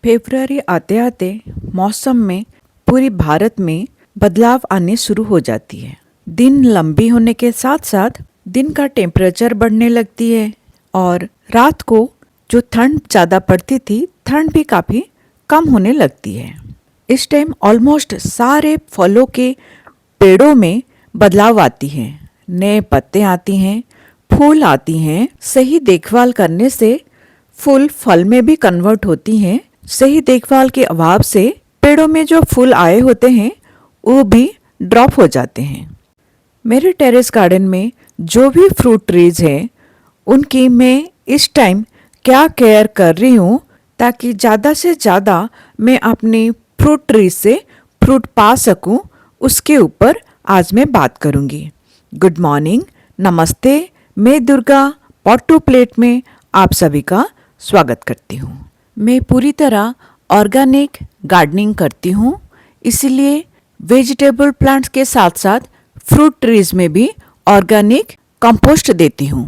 फरवरी आते आते मौसम में पूरी भारत में बदलाव आने शुरू हो जाती है। दिन लंबी होने के साथ साथ दिन का टेम्परेचर बढ़ने लगती है और रात को जो ठंड ज़्यादा पड़ती थी, ठंड भी काफ़ी कम होने लगती है। इस टाइम ऑलमोस्ट सारे फलों के पेड़ों में बदलाव आती है, नए पत्ते आती हैं, फूल आती हैं। सही देखभाल करने से फूल फल में भी कन्वर्ट होती हैं। सही देखभाल के अभाव से पेड़ों में जो फूल आए होते हैं वो भी ड्रॉप हो जाते हैं। मेरे टेरेस गार्डन में जो भी फ्रूट ट्रीज हैं उनकी मैं इस टाइम क्या केयर कर रही हूँ ताकि ज़्यादा से ज़्यादा मैं अपनी फ्रूट ट्रीज से फ्रूट पा सकूँ, उसके ऊपर आज मैं बात करूँगी। गुड मॉर्निंग, नमस्ते, मैं दुर्गा पॉट टू प्लेट में आप सभी का स्वागत करती हूँ। मैं पूरी तरह ऑर्गेनिक गार्डनिंग करती हूँ, इसलिए वेजिटेबल प्लांट्स के साथ साथ फ्रूट ट्रीज में भी ऑर्गेनिक कंपोस्ट देती हूँ।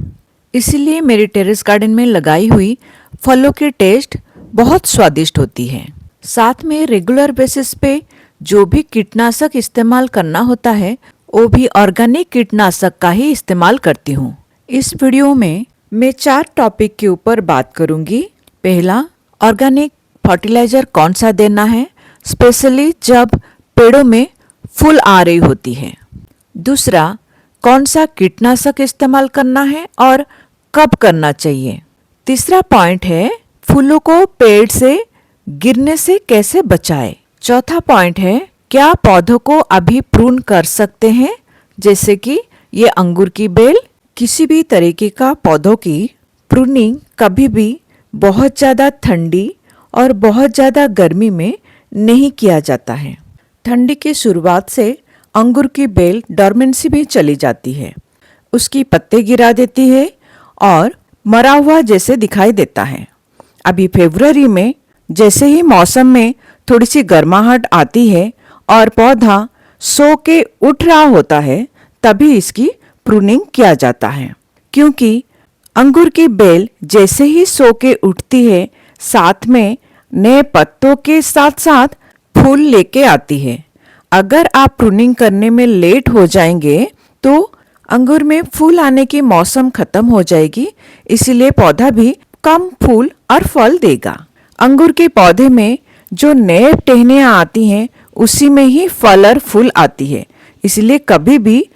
इसलिए मेरे टेरेस गार्डन में लगाई हुई फलों की टेस्ट बहुत स्वादिष्ट होती है। साथ में रेगुलर बेसिस पे जो भी कीटनाशक इस्तेमाल करना होता है वो भी ऑर्गेनिक कीटनाशक का ही इस्तेमाल करती हूँ। इस वीडियो में मैं 4 टॉपिक के ऊपर बात करूँगी। पहला, ऑर्गेनिक फर्टिलाइजर कौन सा देना है, स्पेशली जब पेड़ों में फूल आ रही होती है। दूसरा, कौन सा कीटनाशक इस्तेमाल करना है और कब करना चाहिए। तीसरा पॉइंट है, फूलों को पेड़ से गिरने से कैसे बचाएं। चौथा पॉइंट है, क्या पौधों को अभी प्रून कर सकते हैं, जैसे कि ये अंगूर की बेल। किसी भी तरीके का पौधों की प्रूनिंग कभी भी बहुत ज़्यादा ठंडी और बहुत ज़्यादा गर्मी में नहीं किया जाता है। ठंडी की शुरुआत से अंगूर की बेल डॉर्मेंसी में चली जाती है, उसकी पत्ते गिरा देती है और मरा हुआ जैसे दिखाई देता है। अभी फरवरी में जैसे ही मौसम में थोड़ी सी गर्माहट आती है और पौधा सो के उठ रहा होता है, तभी इसकी प्रूनिंग किया जाता है, क्योंकि अंगूर की बेल जैसे ही सो के उठती है साथ में नए पत्तों के साथ साथ फूल लेके आती है। अगर आप प्रूनिंग करने में लेट हो जाएंगे तो अंगूर में फूल आने की मौसम खत्म हो जाएगी, इसीलिए पौधा भी कम फूल और फल देगा। अंगूर के पौधे में जो नए टहनियाँ आती हैं उसी में ही फल और फूल आती है, इसलिए कभी भी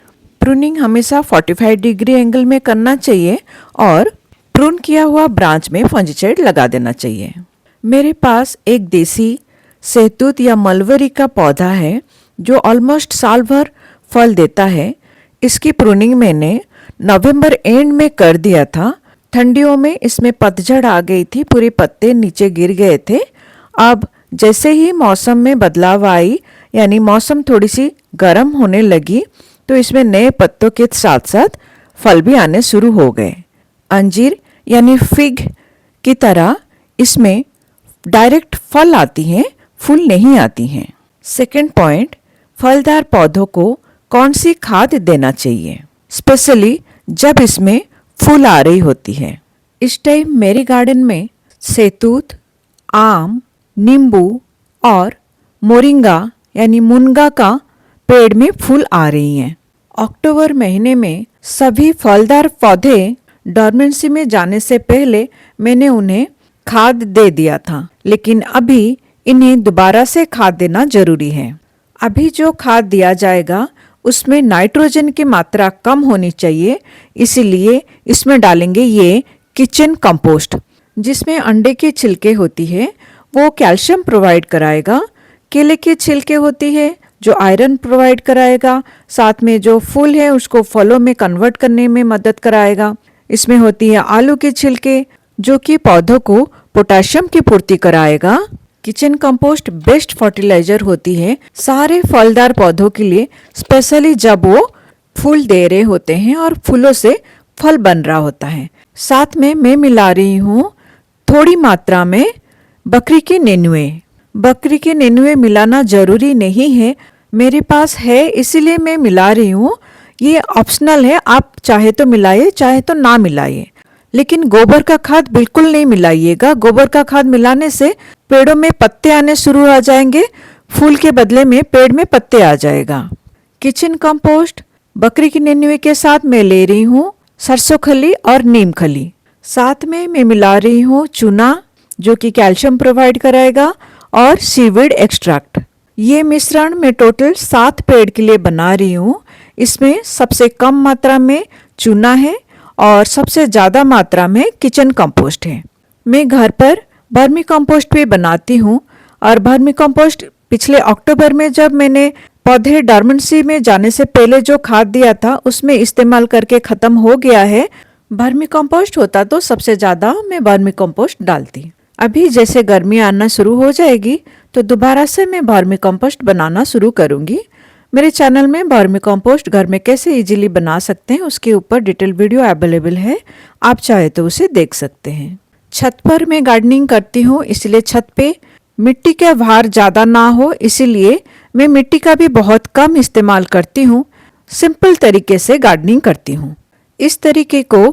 प्रूनिंग हमेशा 45 डिग्री एंगल में करना चाहिए और प्रून किया हुआ ब्रांच में फंजीसाइड लगा देना चाहिए। मेरे पास एक देसी सहतूत या मलबरी का पौधा है जो ऑलमोस्ट साल भर फल देता है। इसकी प्रूनिंग मैंने नवंबर एंड में कर दिया था। ठंडियों में इसमें पतझड़ आ गई थी, पूरे पत्ते नीचे गिर गए थे। अब जैसे ही मौसम में बदलाव आई, यानी मौसम थोड़ी सी गर्म होने लगी, तो इसमें नए पत्तों के साथ साथ फल भी आने शुरू हो गए। अंजीर यानी फिग की तरह इसमें डायरेक्ट फल आती हैं, फूल नहीं आती हैं। सेकंड पॉइंट, फलदार पौधों को कौन सी खाद देना चाहिए, स्पेशली जब इसमें फूल आ रही होती है। इस टाइम मेरे गार्डन में सहतूत, आम, नींबू और मोरिंगा यानी मुनगा का पेड़ में फूल आ रही हैं। अक्टूबर महीने में सभी फलदार पौधे डॉर्मेंसी में जाने से पहले मैंने उन्हें खाद दे दिया था, लेकिन अभी इन्हें दोबारा से खाद देना जरूरी है। अभी जो खाद दिया जाएगा उसमें नाइट्रोजन की मात्रा कम होनी चाहिए, इसीलिए इसमें डालेंगे ये किचन कंपोस्ट, जिसमें अंडे की छिलके होती है, वो कैल्शियम प्रोवाइड कराएगा। केले की छिलके होती है जो आयरन प्रोवाइड कराएगा, साथ में जो फूल है उसको फलों में कन्वर्ट करने में मदद कराएगा। इसमें होती है आलू के छिलके जो कि पौधों को पोटेशियम की पूर्ति कराएगा। किचन कंपोस्ट बेस्ट फर्टिलाइजर होती है सारे फलदार पौधों के लिए, स्पेशली जब वो फूल दे रहे होते हैं और फूलों से फल बन रहा होता है। साथ में मैं मिला रही हूँ थोड़ी मात्रा में बकरी के नेनुए। बकरी के नेनुए मिलाना जरूरी नहीं है, मेरे पास है इसीलिए मैं मिला रही हूँ। ये ऑप्शनल है, आप चाहे तो मिलाइए चाहे तो ना मिलाइए। लेकिन गोबर का खाद बिल्कुल नहीं मिलाइएगा। गोबर का खाद मिलाने से पेड़ों में पत्ते आने शुरू हो जाएंगे, फूल के बदले में पेड़ में पत्ते आ जाएगा। किचन कंपोस्ट बकरी की निन्वे के साथ मैं ले रही हूँ सरसों खली और नीम खली। साथ में मैं मिला रही हूँ चूना जो कि कैल्शियम प्रोवाइड कराएगा और सीवीड एक्सट्रैक्ट। ये मिश्रण मैं टोटल 7 पेड़ के लिए बना रही हूँ। इसमें सबसे कम मात्रा में चूना है और सबसे ज़्यादा मात्रा में किचन कंपोस्ट है। मैं घर पर वर्मी कंपोस्ट भी बनाती हूँ और वर्मी कंपोस्ट पिछले अक्टूबर में जब मैंने पौधे डॉर्मेंसी में जाने से पहले जो खाद दिया था उसमें इस्तेमाल करके ख़त्म हो गया है। वर्मी कंपोस्ट होता तो सबसे ज़्यादा मैं वर्मी कंपोस्ट डालती। अभी जैसे गर्मी आना शुरू हो जाएगी तो दोबारा से मैं वर्मी कंपोस्ट बनाना शुरू करूँगी। मेरे चैनल में वर्मी कंपोस्ट घर में कैसे इजीली बना सकते हैं उसके ऊपर डिटेल वीडियो अवेलेबल है, आप चाहे तो उसे देख सकते हैं। छत पर मैं गार्डनिंग करती हूँ, इसलिए छत पे मिट्टी का भार ज़्यादा ना हो, इसीलिए मैं मिट्टी का भी बहुत कम इस्तेमाल करती हूँ। सिंपल तरीके से गार्डनिंग करती हूँ। इस तरीके को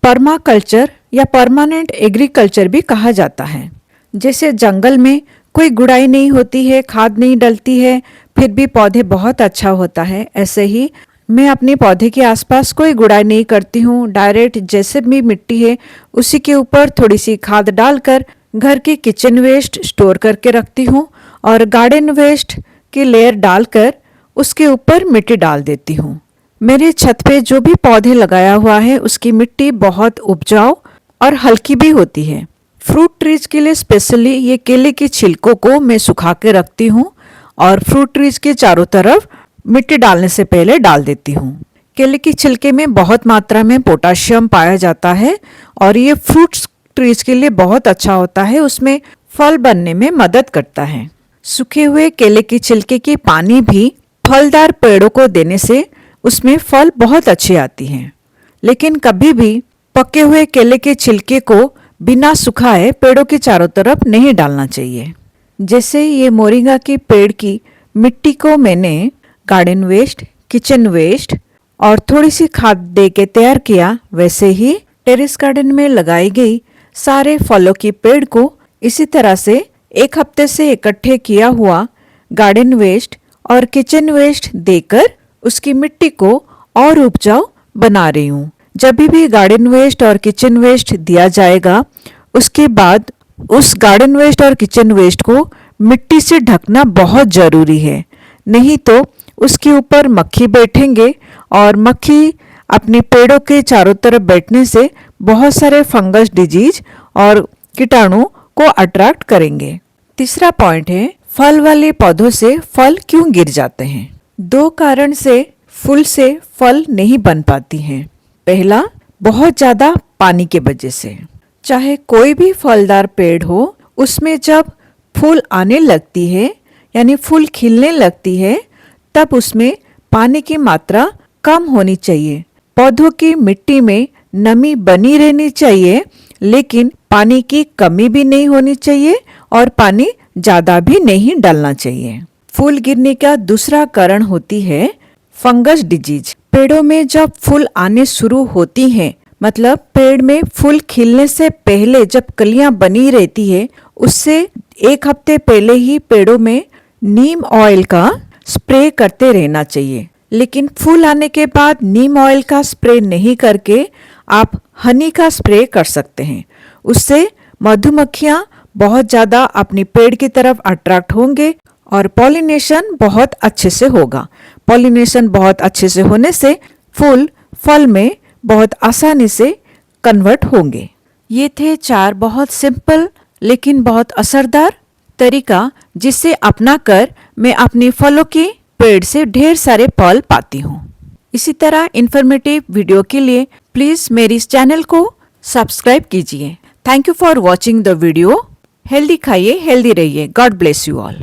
पर्माकल्चर या परमानेंट एग्रीकल्चर भी कहा जाता है। जैसे जंगल में कोई गुड़ाई नहीं होती है, खाद नहीं डलती है, फिर भी पौधे बहुत अच्छा होता है, ऐसे ही मैं अपने पौधे के आसपास कोई गुड़ाई नहीं करती हूँ। डायरेक्ट जैसे भी मिट्टी है उसी के ऊपर थोड़ी सी खाद डालकर घर के किचन वेस्ट स्टोर करके रखती हूँ और गार्डन वेस्ट की लेयर डालकर उसके ऊपर मिट्टी डाल देती हूँ। मेरे छत पे जो भी पौधे लगाया हुआ है उसकी मिट्टी बहुत उपजाऊ और हल्की भी होती है। फ्रूट ट्रीज के लिए स्पेशली ये केले की छिलकों को मैं सुखा के रखती हूँ और फ्रूट ट्रीज के चारों तरफ मिट्टी डालने से पहले डाल देती हूँ। केले की छिलके में बहुत मात्रा में पोटाशियम पाया जाता है और ये फ्रूट ट्रीज के लिए बहुत अच्छा होता है, उसमें फल बनने में मदद करता है। सूखे हुए केले की छिलके की पानी भी फलदार पेड़ों को देने से उसमें फल बहुत अच्छी आती हैं। लेकिन कभी भी पके हुए केले के छिलके को बिना सुखाए पेड़ों के चारों तरफ नहीं डालना चाहिए। जैसे ये मोरिंगा के पेड़ की मिट्टी को मैंने गार्डन वेस्ट, किचन वेस्ट और थोड़ी सी खाद दे के तैयार किया, वैसे ही टेरेस गार्डन में लगाई गई सारे फलों की पेड़ को इसी तरह से एक हफ्ते से इकट्ठे किया हुआ गार्डन वेस्ट और किचन वेस्ट देकर उसकी मिट्टी को और उपजाऊ बना रही हूँ। जब भी गार्डन वेस्ट और किचन वेस्ट दिया जाएगा उसके बाद उस गार्डन वेस्ट और किचन वेस्ट को मिट्टी से ढकना बहुत ज़रूरी है, नहीं तो उसके ऊपर मक्खी बैठेंगे और मक्खी अपने पेड़ों के चारों तरफ बैठने से बहुत सारे फंगस डिजीज और कीटाणु को अट्रैक्ट करेंगे। तीसरा पॉइंट है फल वाले पौधों से फल क्यों गिर जाते हैं। 2 कारण से फूल से फल नहीं बन पाती हैं। पहला, बहुत ज़्यादा पानी के वजह से। चाहे कोई भी फलदार पेड़ हो उसमें जब फूल आने लगती है यानी फूल खिलने लगती है तब उसमें पानी की मात्रा कम होनी चाहिए। पौधों की मिट्टी में नमी बनी रहनी चाहिए, लेकिन पानी की कमी भी नहीं होनी चाहिए और पानी ज़्यादा भी नहीं डालना चाहिए। फूल गिरने का दूसरा कारण होती है फंगस डिजीज। पेड़ों में जब फूल आने शुरू होती हैं, मतलब पेड़ में फूल खिलने से पहले जब कलियां बनी रहती है उससे 1 हफ्ते पहले ही पेड़ों में नीम ऑयल का स्प्रे करते रहना चाहिए। लेकिन फूल आने के बाद नीम ऑयल का स्प्रे नहीं करके आप हनी का स्प्रे कर सकते हैं। उससे मधुमक्खियां बहुत ज़्यादा अपनी पेड़ की तरफ अट्रैक्ट होंगे और पॉलिनेशन बहुत अच्छे से होगा। पॉलिनेशन बहुत अच्छे से होने से फूल फल में बहुत आसानी से कन्वर्ट होंगे। ये थे 4 बहुत सिंपल लेकिन बहुत असरदार तरीका जिसे अपनाकर मैं अपने फलों के पेड़ से ढेर सारे फल पाती हूँ। इसी तरह इन्फॉर्मेटिव वीडियो के लिए प्लीज मेरी इस चैनल को सब्सक्राइब कीजिए। Thank you for watching the video. Healthy खाइए, हेल्दी रहिए। God bless you all.